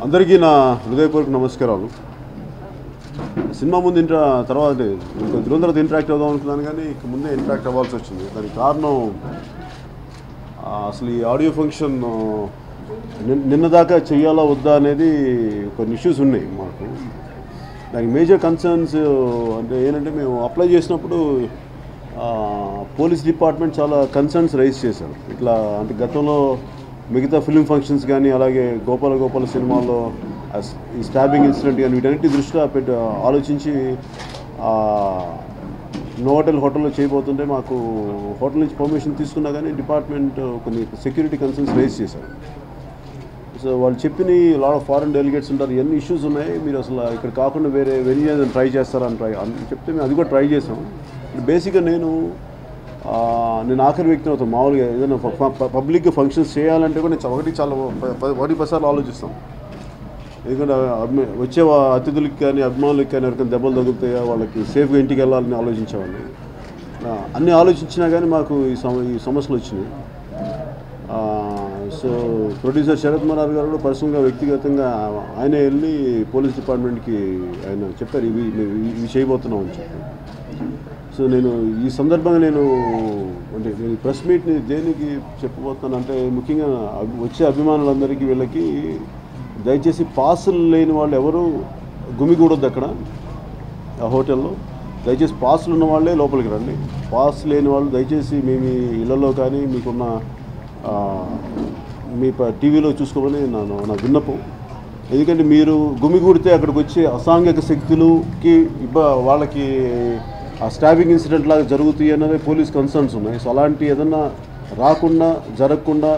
అందరికీ నా హృదయపూర్వక నమస్కారాలు. సినిమా ముందు తర్వాత దిగున తర్వాత ఇంటరాక్ట్ అవుదాం అనుకున్నాను, కానీ ఇక ముందే ఇంటరాక్ట్ అవ్వాల్సి వచ్చింది. దానికి కారణం అసలు ఈ ఆడియో ఫంక్షన్ నిన్న దాకా చెయ్యాలా వద్దా అనేది కొన్ని ఇష్యూస్ ఉన్నాయి మాకు. దానికి మేజర్ కన్సర్న్స్ అంటే ఏంటంటే, మేము అప్లై చేసినప్పుడు పోలీస్ డిపార్ట్మెంట్ చాలా కన్సర్న్స్ రైజ్ చేశారు. ఇట్లా అంటే గతంలో మిగతా ఫిల్మ్ ఫంక్షన్స్ కానీ, అలాగే గోపాల సినిమాల్లో ఈ స్టాబింగ్ ఇన్సిడెంట్ కానీ వీటన్నిటి దృష్ట్యా ఆలోచించి నోవోటెల్ హోటల్లో చేయబోతుంటే మాకు హోటల్ నుంచి పర్మిషన్ తీసుకున్నా కానీ డిపార్ట్మెంట్ కొన్ని సెక్యూరిటీ కన్సర్న్స్ రైజ్ చేశారు. సో వాళ్ళు చెప్పిన లాట్ ఆఫ్ ఫారెన్ డెలిగేట్స్ ఉంటారు, ఎన్ని ఇష్యూస్ ఉన్నాయి, మీరు అసలు ఇక్కడ కాకుండా వేరే వెరీ ట్రై చేస్తారని చెప్తే మేము అది కూడా ట్రై చేసాం. బేసిక్గా నేను ఆఖరి వ్యక్తిని అవుతాను. మామూలుగా ఏదైనా పబ్లిక్ ఫంక్షన్స్ చేయాలంటే కూడా నేను చాలా 10 సార్లు ఆలోచిస్తాం. ఎందుకంటే వచ్చే అతిథులకి కానీ అభిమానులకి కానీ ఎవరికైనా దెబ్బలు తగులుతాయా, వాళ్ళకి సేఫ్గా ఇంటికి వెళ్ళాలని ఆలోచించేవాడిని. అన్నీ ఆలోచించినా కానీ మాకు ఈ సమస్యలు వచ్చినాయి. సో ప్రొడ్యూసర్ శరత్ మరార్ గారు కూడా పర్సనల్గా వ్యక్తిగతంగా ఆయనే వెళ్ళి పోలీస్ డిపార్ట్మెంట్కి ఆయన చెప్పారు, ఇవి చేయబోతున్నాం అని చెప్పి. సో నేను ఈ సందర్భంగా నేను ప్రెస్ మీట్ని దేనికి చెప్పబోతున్నాను అంటే, ముఖ్యంగా వచ్చే అభిమానులందరికీ వీళ్ళకి దయచేసి పాసులు లేని వాళ్ళు ఎవరు గుమిగూడొద్దు అక్కడ ఆ హోటల్లో. దయచేసి పాసులు ఉన్న వాళ్ళే లోపలికి రండి. పాస్ లేని వాళ్ళు దయచేసి మీ ఇళ్లలో కానీ మీకున్న మీ టీవీలో చూసుకోమని నా విన్నపం. ఎందుకంటే మీరు గుమిగూడితే అక్కడికి వచ్చే అసాంఘిక శక్తులకి వాళ్ళకి ఆ స్టాబింగ్ ఇన్సిడెంట్ లాగా జరుగుతాయి అన్నది పోలీస్ కన్సర్న్స్ ఉన్నాయి. సో అలాంటి ఏదన్నా రాకుండా జరగకుండా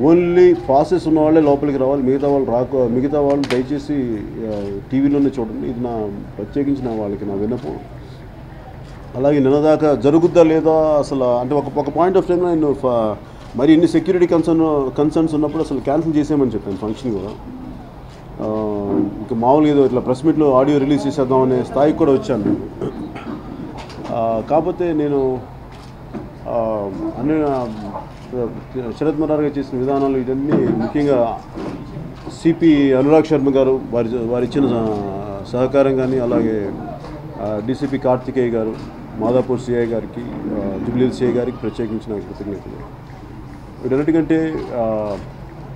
ఓన్లీ పాసెస్ ఉన్న వాళ్ళే లోపలికి రావాలి. మిగతా వాళ్ళు దయచేసి టీవీలోనే చూడండి. ఇది నా ప్రత్యేకించిన వాళ్ళకి నా విన్నపం. అలాగే నిన్నదాకా జరుగుద్దా లేదా అసలు అంటే ఒక పాయింట్ ఆఫ్ టైంలో నేను మరి ఇన్ని సెక్యూరిటీ కన్సర్న్స్ ఉన్నప్పుడు అసలు క్యాన్సిల్ చేసేయమని చెప్పాను ఫంక్షన్ కూడా. ఇంకా మామూలుగా ఏదో ఇట్లా ప్రెస్ మీట్లో ఆడియో రిలీజ్ చేసేద్దాం అనే స్థాయికి కూడా వచ్చాను. కాకపోతే నేను అన్ని శరత్ మరార్ గారు చేసిన విధానాలు ఇవన్నీ ముఖ్యంగా సిపి అనురాగ్ శర్మ గారు వారు ఇచ్చిన సహకారం కానీ, అలాగే డీసీపీ కార్తికేయ గారు, మాదాపూర్ సిఐ గారికి, జుబ్లీ సిఐ గారికి ప్రత్యేకించిన కృతజ్ఞతలు. వీటన్నిటికంటే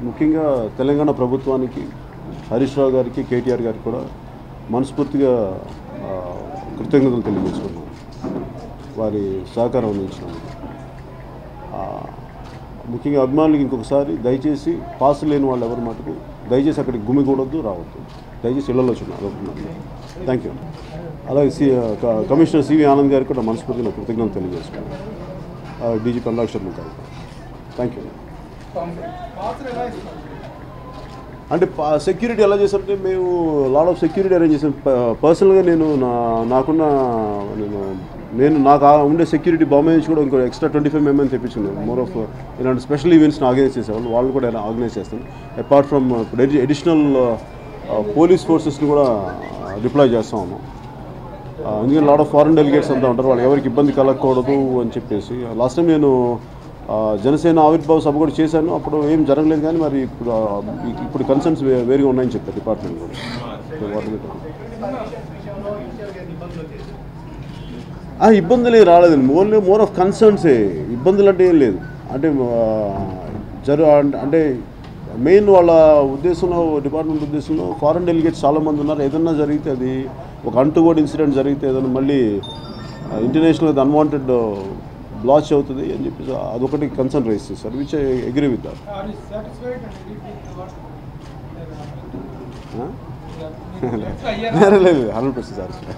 ముఖ్యంగా తెలంగాణ ప్రభుత్వానికి, హరీష్ రావు గారికి, కేటీఆర్ గారికి కూడా మనస్ఫూర్తిగా కృతజ్ఞతలు తెలియజేసుకున్నాను వారి సహకారం అందించినందుకు. ముఖ్యంగా అభిమానులకి ఇంకొకసారి దయచేసి పాసులు లేని వాళ్ళు ఎవరి మటుకు దయచేసి అక్కడికి గుమిగూడొద్దు, రావద్దు. దయచేసి ఇళ్లలో చూడాలి. Thank you. అలాగే కమిషనర్ సివి ఆనంద్ గారికి కూడా మనస్ఫూర్తిగా కృతజ్ఞతలు తెలియజేసుకున్నాను. డీజీపీ అనురాగ్ శర్మ గారికి థ్యాంక్ యూ. అంటే సెక్యూరిటీ ఎలా చేశారంటే, మేము లాట్ ఆఫ్ సెక్యూరిటీ అరేంజ్ చేసాం. పర్సనల్గా నాకు ఉండే సెక్యూరిటీ బాంబే నుంచి కూడా ఇంకో ఎక్స్ట్రా 25 mm తెప్పించుకున్నాను. మోర్ ఆఫ్ ఇలాంటి స్పెషల్ ఈవెంట్స్ని ఆర్గనైజ్ చేసేవాళ్ళు, వాళ్ళు కూడా ఆర్గనైజ్ చేస్తాను. అపార్ట్ ఫ్రమ్ అడిషనల్ పోలీస్ ఫోర్సెస్ని కూడా డిప్లాయ్ చేస్తూ ఉన్నాం. ఎందుకంటే లాట్ ఆఫ్ ఫారెన్ డెలిగేట్స్ అంతా ఉంటారు, వాళ్ళు ఎవరికి ఇబ్బంది కలగకూడదు అని చెప్పేసి. లాస్ట్ టైం నేను జనసేన ఆవిర్భావ సభ కూడా చేశాను, అప్పుడు ఏం జరగలేదు. కానీ మరి ఇప్పుడు కన్సర్న్స్ వేరుగా ఉన్నాయని చెప్పారు డిపార్ట్మెంట్ కూడా. ఇబ్బందులు ఏం రాలేదండి, ఓన్లీ మోర్ ఆఫ్ కన్సర్న్సే. ఇబ్బందులు అంటే ఏం లేదు. అంటే అంటే మెయిన్ వాళ్ళ ఉద్దేశంలో, డిపార్ట్మెంట్ ఉద్దేశంలో ఫారెన్ డెలిగేట్స్ చాలామంది ఉన్నారు. ఏదన్నా జరిగితే అది ఒక అంటువర్డ్ ఇన్సిడెంట్ జరిగితే ఏదైనా మళ్ళీ ఇంటర్నేషనల్ అన్వాంటెడ్ బ్లాచ్ అవుతుంది అని చెప్పి అదొకటి కన్సర్న్ రైజ్ చేశారు, which I agree with that. లేదు 100% సాటిస్ఫై.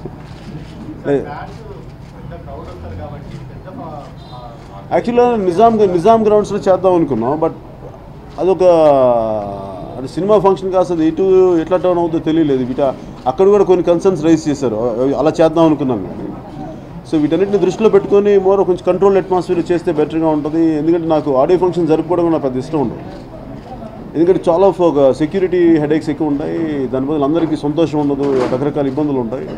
యాక్చువల్గా నిజాం గ్రౌండ్స్లో చేద్దాం అనుకున్నాం, బట్ అదొక అంటే సినిమా ఫంక్షన్ కాస్త ఇటు ఎట్లా టర్న్ అవుతుందో తెలియలేదు. అక్కడ కూడా కొన్ని కన్సర్న్స్ రైజ్ చేశారు, అలా చేద్దాం అనుకున్నాం. కానీ సో వీటన్నిటిని దృష్టిలో పెట్టుకొని కొంచెం కంట్రోల్ అట్మాస్ఫియర్ చేస్తే బెటర్గా ఉంటుంది. ఎందుకంటే నాకు ఆడియో ఫంక్షన్ జరుపుకోవడం నాకు పెద్ద ఇష్టం ఉండదు. ఎందుకంటే చాలా ఒక సెక్యూరిటీ హెడేక్స్ ఎక్కువ ఉంటాయి, దాని బదులు అందరికీ సంతోషం ఉండదు, రకరకాల ఇబ్బందులు ఉంటాయి.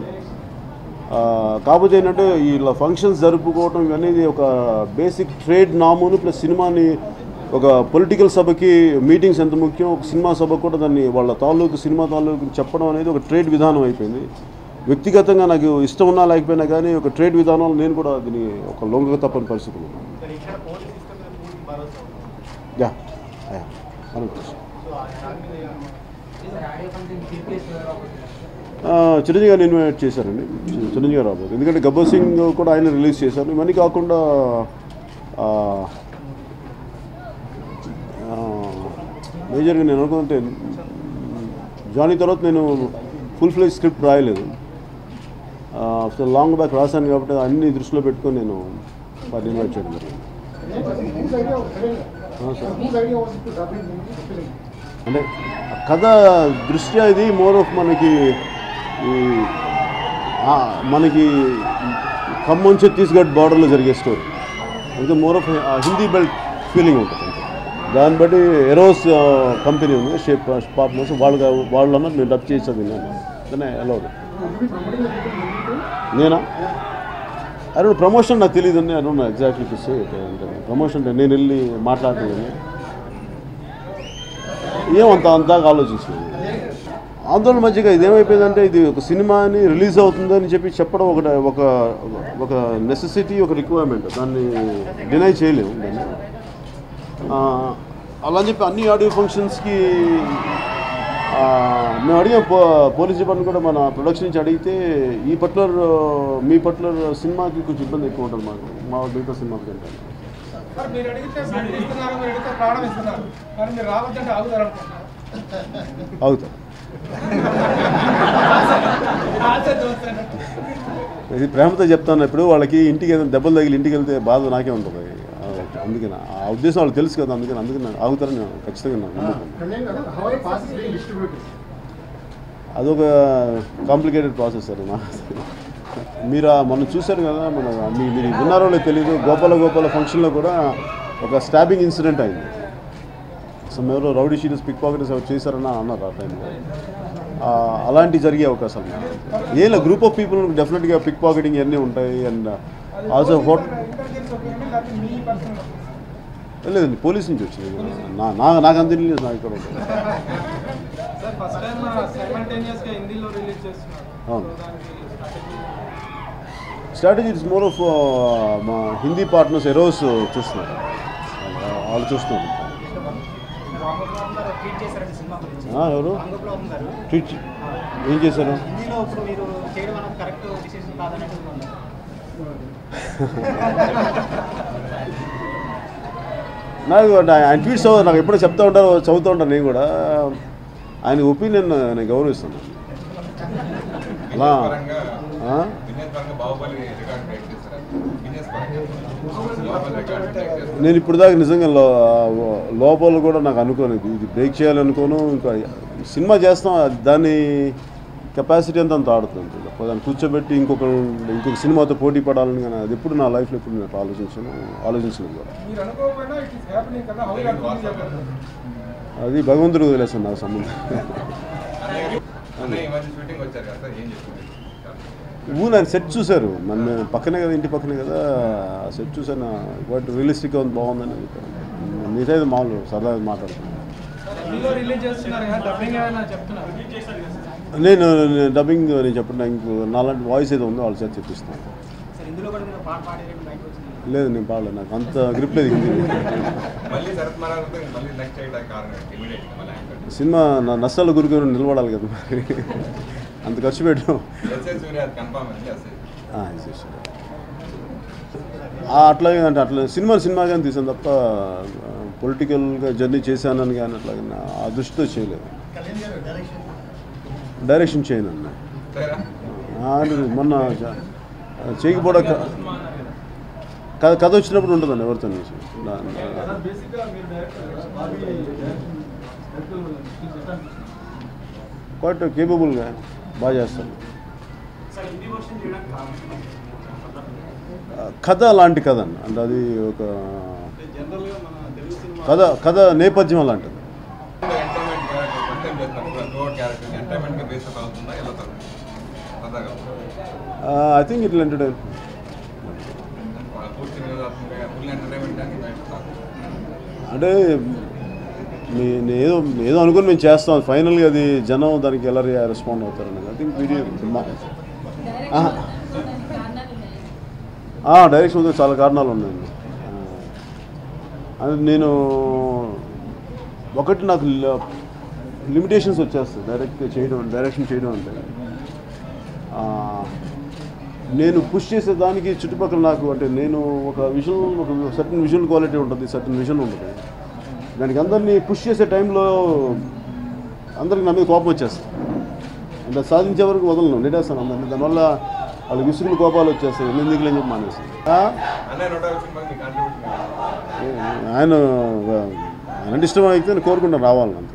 కాకపోతే ఏంటంటే ఇలా ఫంక్షన్స్ జరుపుకోవటం అనేది ఒక బేసిక్ ట్రేడ్ నామును ప్లస్ సినిమాని ఒక పొలిటికల్ సభకి మీటింగ్స్ ఎంత ముఖ్యం, ఒక సినిమా సభ కూడా దాన్ని వాళ్ళ సినిమా తాలూకు చెప్పడం అనేది ఒక ట్రేడ్ విధానం అయిపోయింది. వ్యక్తిగతంగా నాకు ఇష్టం ఉన్నా లేకపోయినా కానీ ఒక ట్రేడ్ విధానాలు నేను కూడా దీన్ని ఒక లొంగక తప్పని పరిస్థితులు. యా చిరంజీవి గారిని ఇన్వైట్ చేశారండి, చిరంజీవి గారు రాబోదు. ఎందుకంటే గబ్బర్ సింగ్ కూడా ఆయన రిలీజ్ చేశారు. ఇవన్నీ కాకుండా మేజర్గా నేను అనుకుంటే జానీ తర్వాత నేను ఫుల్ ఫ్లెజ్ స్క్రిప్ట్ రాయలేదు. సో లాంగ్ బ్యాక్ రాశాను కాబట్టి అన్ని దృష్టిలో పెట్టుకొని నేను వాటిని ఇన్వైట్ చేయడం జరిగింది. అంటే కథ దృష్ట్యా ఇది మోర్ ఆఫ్ మనకి ఖమ్మం ఛత్తీస్గఢ్ బార్డర్లో జరిగే స్టోరీ. అంటే more of Hindi belt feeling ఉంటుంది. దాన్ని బట్టి ఎరోస్ కంపెనీ ఉంది, షేప్ పార్ట్నర్స్, వాళ్ళన్నా నేను డబ్ చేసేది నేను అలౌడ్. నేనా అరే ప్రమోషన్ నాకు తెలియదండి. I don't know exactly to say it. Promotion నేను వెళ్ళి మాట్లాడుతున్నాను అంతగా ఆలోచించలేదు. ఆందోళన మధ్యగా ఇదేమైపోయిందంటే ఇది ఒక సినిమాని రిలీజ్ అవుతుందని చెప్పడం ఒక నెసెసిటీ, ఒక రిక్వైర్మెంట్. దాన్ని డినై చేయలేము దాన్ని. అలా అని చెప్పి అన్ని ఆడియో ఫంక్షన్స్కి మేము అడిగాం. పోలీస్ డిపార్ట్మెంట్ కూడా మన ప్రొడక్షన్ నుంచి అడిగితే మీ పర్టికులర్ సినిమాకి కొంచెం ఇబ్బంది ఎక్కువ ఉంటుంది మా మిగతా సినిమాకి కంటే. అవుతారు. ఇది ప్రేమతో చెప్తాను. ఇప్పుడు వాళ్ళకి ఇంటికి దెబ్బలు తగిలి ఇంటికి వెళ్తే బాధ నాకే ఉంటుంది. అందుకని ఆ ఉద్దేశం వాళ్ళు తెలుసు కదా, అందుకని ఆగుతారని నేను ఖచ్చితంగా అదొక కాంప్లికేటెడ్ ప్రాసెస్ సార్. మీరు మొన్న చూశారు కదా, మీరు విన్నారో లేదో తెలియదు, గోపాల ఫంక్షన్లో కూడా ఒక స్టాబింగ్ ఇన్సిడెంట్ అయింది. సో ఎవరో రౌడీ షీటర్స్ పిక్ పాకెటర్స్ ఎవరు చేశారని అన్నారు ఆ టైంలో. అలాంటివి జరిగే అవకాశాలు ఏం లేదు. గ్రూప్ ఆఫ్ పీపుల్ డెఫినెట్గా పిక్ పాకెటింగ్ ఇవన్నీ ఉంటాయి. అండ్ ఆల్సో లేదండి, పోలీస్ నుంచి వచ్చింది. నాకు అంత తెలియదు. నాకు ఇక్కడ స్ట్రాటజీ ఇట్స్ మోర్ ఆఫ్ మా హిందీ పార్ట్నర్స్ ఎరోస్ చూస్తున్నారు, వాళ్ళు చూస్తున్నారు. ఎవరు ట్వీట్ ఏం చేశారు? నాకు ఆయన ట్వీట్స్ నాకు ఎప్పుడో చెప్తూ ఉంటారు, చదువుతూ ఉంటాను. నేను కూడా ఆయన ఒపీనియన్ నేను గౌరవిస్తాను. అలా నేను ఇప్పుడు దాకా నిజంగా లోపల కూడా నాకు అనుకోను ఇది బ్రేక్ చేయాలనుకోను. ఇంకా సినిమా చేస్తాం, దాన్ని కెపాసిటీ అంతా అంత ఆడుతుంది. దాన్ని కూర్చోబెట్టి ఇంకొక సినిమాతో పోటీ పడాలని కానీ అది ఎప్పుడు నా లైఫ్లో ఎప్పుడు నేను ఆలోచించలేదు కూడా. అది భగవంతుడు వదిలేస్తాను నాకు సంబంధం. ఆయన సెట్ చూశారు, మన పక్కనే కదా, ఇంటి పక్కనే కదా, సెట్ చూసాను. బట్ రియలిస్టిక్గా ఉంది, బాగుందని చెప్పాను. మిగతా మామూలు సరదాగా మాట్లాడుతున్నాను. నేను డబ్బింగ్ నేను చెప్పిన ఇంకో నాలాంటి వాయిస్ ఏదో ఉందో వాళ్ళ చేత చెప్పిస్తాను. లేదు నేను పాడలేదు, నాకు అంత గ్రిప్ లేదు హిందీ. సినిమా నా నష్టాలు గురికొని నిలబడాలి కదా, మరి అంత ఖర్చు పెట్టాం. అట్లాగే అంటే అట్లా సినిమాగానే తీసాను తప్ప పొలిటికల్గా జర్నీ చేశానని కానీ అట్లాగే ఆ దృష్టితో చేయలేదు. డైరెక్షన్ చేయను అన్న మొన్న చేయకపోవడం కథ వచ్చినప్పుడు ఉంటుందండి ఎవరితో. క్వైట్ కేపబుల్గా బాగా చేస్తాను. కథ అలాంటి కథ అన్న, అంటే అది ఒక కథ నేపథ్యం అలాంటిది. I think it will entertain. అంటే ఏదో ఏదో అనుకుని మేము చేస్తాం, ఫైనల్గా అది జనం దానికి ఎలా రెస్పాండ్ అవుతారని. ఐ థింక్ వీడియో డైరెక్షన్ ఉంది, చాలా కారణాలు ఉన్నాయండి. అది నేను ఒకటి నాకు లిమిటేషన్స్ వచ్చేస్తాయి డైరెక్షన్ చేయడం అంటే. నేను పుష్ చేసే దానికి చుట్టుపక్కల నాకు అంటే నేను ఒక సర్టన్ విజువల్ క్వాలిటీ ఉంటుంది, సర్టన్ విజన్ ఉంటుంది. దానికి అందరినీ పుష్ చేసే టైంలో అందరికి నా మీద కోపం వచ్చేస్తుంది. అంటే సాధించే వరకు వదలను, నెట్టేస్తాను అందరినీ. దానివల్ల వాళ్ళకి విసుగులు కోపాలు వచ్చేస్తాయి, ఎందుకులేని చెప్పి మానేస్తాను. ఆయన అంటే ఇష్టం అయితే నేను కోరుకుంటాను రావాలని అంత.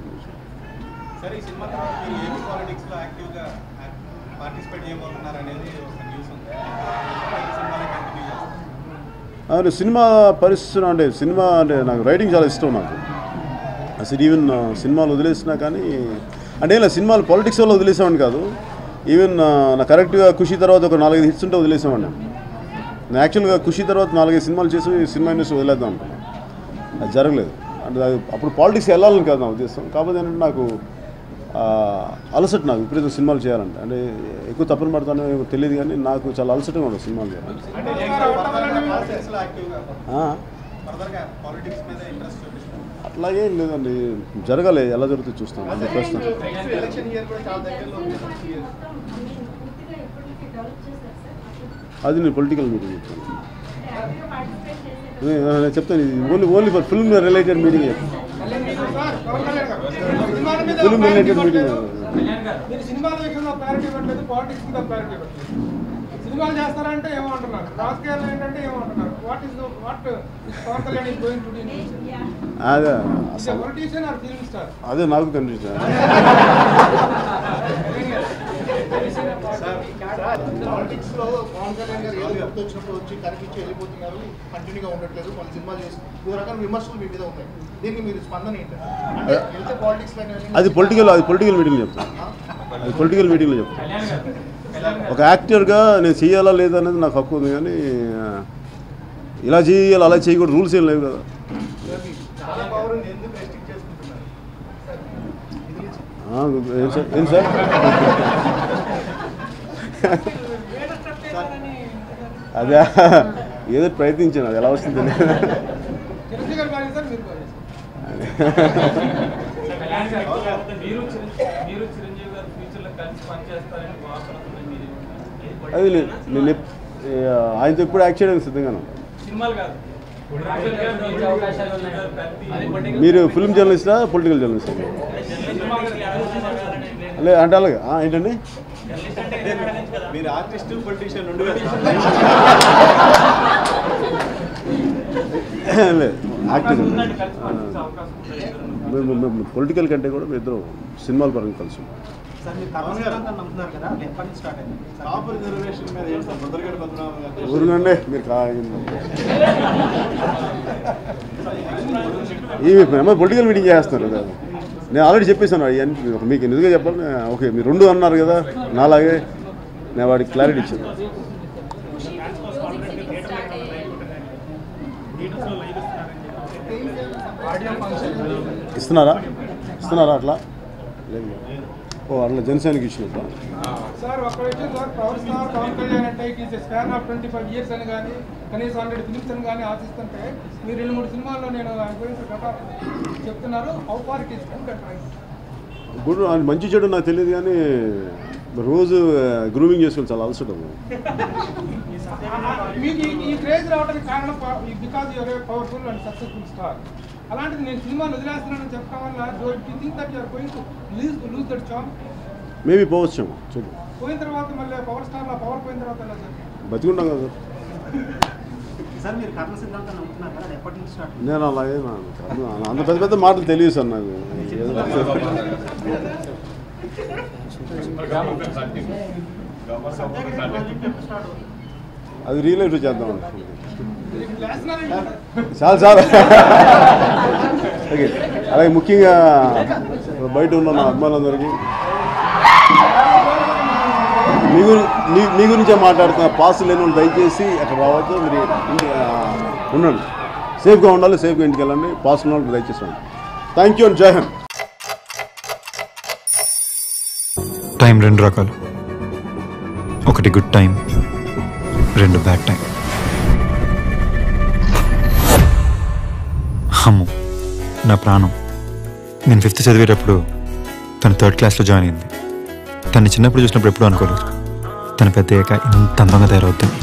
అవును, సినిమా పరిస్థితులు అంటే సినిమా అంటే నాకు రైటింగ్ చాలా ఇష్టం. నాకు అసలు ఈవెన్ సినిమాలు వదిలేసినా కానీ అంటే ఇలా సినిమాలు పాలిటిక్స్ వల్ల వదిలేసామని కాదు. ఈవెన్ నా కరెక్ట్గా ఖుషి తర్వాత ఒక 4-5 హిట్స్ ఉంటే వదిలేసామండి. నేను యాక్చువల్గా ఖుషి తర్వాత 4-5 సినిమాలు చేసి సినిమా ఇండస్ట్రీ వదిలేద్దాం అనుకున్నాను. అది జరగలేదు. అంటే అప్పుడు పాలిటిక్స్ వెళ్ళాలని కాదు నా ఉద్దేశం. కాకపోతే ఏంటంటే నాకు అలసట, నాకు విపరీతం సినిమాలు చేయాలంటే. అంటే ఎక్కువ తప్పని పడతానో తెలియదు కానీ నాకు చాలా అలసటగా ఉండదు సినిమాలు చేయాలి. అట్లాగే లేదండి, జరగాలి, ఎలా జరుగుతుంది చూస్తాను. అది ప్రశ్న. అది నేను పొలిటికల్ మీటింగ్ చెప్తాను. నేను చెప్తాను, ఇది only for film related meeting చెప్తాను. Film related meeting. సినిమాలు చేస్తారంటే ఏమంటున్నారు, రాజకీయాలు ఏంటంటే ఏమంటున్నారు, what Pawan Kalyan is going to do? అదే పొలిటీషియన్ ఆర్ ఫిల్మ్ స్టార్? అదే నాకు కన్ఫ్యూజన్. పాలిటిక్స్ లో పవన్ కళ్యాణ్ గారు ఏదో గుర్తొచ్చినప్పుడు వచ్చి కనిపించి వెళ్ళిపోతున్నారు, కంటిన్యూగా ఉండట్లేదు, కొన్ని సినిమాలు చేసి వివిధ రకాల విమర్శలు మీ మీద ఉన్నాయి. దీనికి మీరు స్పందన ఏంటి? అంటే వెళ్తే పాలిటిక్స్ అది పొలిటికల్ మీటింగ్ చెప్తాను. అది పొలిటికల్ మీటింగ్లో చెప్తాను. ఒక యాక్టర్గా నేను చేయాలా లేదా అనేది నాకు హక్కు ఉంది, కానీ ఇలా చేయాలి అలా చేయకూడదు రూల్స్ ఏం లేవు కదా. ఏం సార్ అదే ఏదో ప్రయత్నించాను, అది ఎలా వస్తుంది. అది నేను ఆయనతో ఎప్పుడు యాక్ట్ చేయడానికి సిద్ధంగాను. మీరు ఫిల్మ్ జర్నలిస్టా పొలిటికల్ జర్నలిస్టా? లే అంటే అలాగే ఏంటండి, మీరు ఆర్టిస్ట్ పొలిటీషియన్ లేదు యాక్టింగ్. పొలిటికల్ కంటే కూడా మీ ఇద్దరు సినిమాల పరంగా కలిసి ఊరునండి. మీరు ఈ పొలిటికల్ మీటింగ్ చేస్తున్నారు కదా, నేను ఆల్రెడీ చెప్పేసాను. అవన్నీ మీకు నిజంగా చెప్పాలి. ఓకే, మీరు 2 అన్నారు కదా, నాలాగే నేను వాడికి క్లారిటీ ఇచ్చాను. ఇస్తున్నారా అట్లా లేదు. ఓ అట్లా జనసేనకి ఇచ్చినట్టు సార్ ఒక విషయం sir, power star Pawan Kalyan అంటే ఈజ్ స్పాన్ ఆఫ్ 25 years అని కానీ కనీసం 100 ఫిలిమ్స్ అని కానీ ఆశిస్తుంటే మీరు 2-3 సినిమాల్లో నేను గురించి చెప్తున్నారు. How far it is good అని మంచి చెడు నాకు తెలియదు, కానీ రోజు గ్రూమింగ్ చేసుకొని చాలా అలసట. మీకు ఈ క్రేజ్ రావడానికి కారణం because you're a powerful and successful star. అలాంటిది నేను సినిమాలు వదిలేస్తున్నానని చెప్పడం వల్ల do you think that you're going to lose that charm? Maybe పోవచ్చు. చూద్దాం. పోయిన తర్వాత మళ్ళీ పవర్ స్టార్లో పవర్ పోయిన తర్వాత ఎలా సార్ బతికుంటాం కదా సార్? మీరు కర్ణ సిద్ధాంతాన్ని నమ్ముతున్నారు కదా, ఎప్పటి నుంచి స్టార్ట్? నేను అలాగే అంత పెద్ద మాటలు తెలియదు సార్ నాకు. అది రియల్ లైఫ్లో చేద్దాం అనుకుంటున్నాను. చాలా ఓకే. అలాగే ముఖ్యంగా బయట ఉన్న నా అభిమానులందరికీ మీ గురించే మాట్లాడుతున్న పాస్ లేని వాళ్ళు దయచేసి అక్కడ రావచ్చు, మీరు ఉండండి. సేఫ్గా ఉండాలి, సేఫ్గా ఇంటికి వెళ్ళండి. పాస్టర్ వాళ్ళకి దయచేసి థ్యాంక్ యూ అండ్ జై హింద్. టైం 2 రకాలు, ఒకటి గుడ్ టైం, 2 బ్యాడ్ టైం. అమ్ము నా ప్రాణం. నేను 5th చదివేటప్పుడు తను 3rd క్లాస్లో జాయిన్ అయింది. తను చిన్నప్పుడు చూసినప్పుడు ఎప్పుడూ అనుకోలేదు తను పెద్ద అయ్యాక ఇంత అందంగా తయారవుతుంది.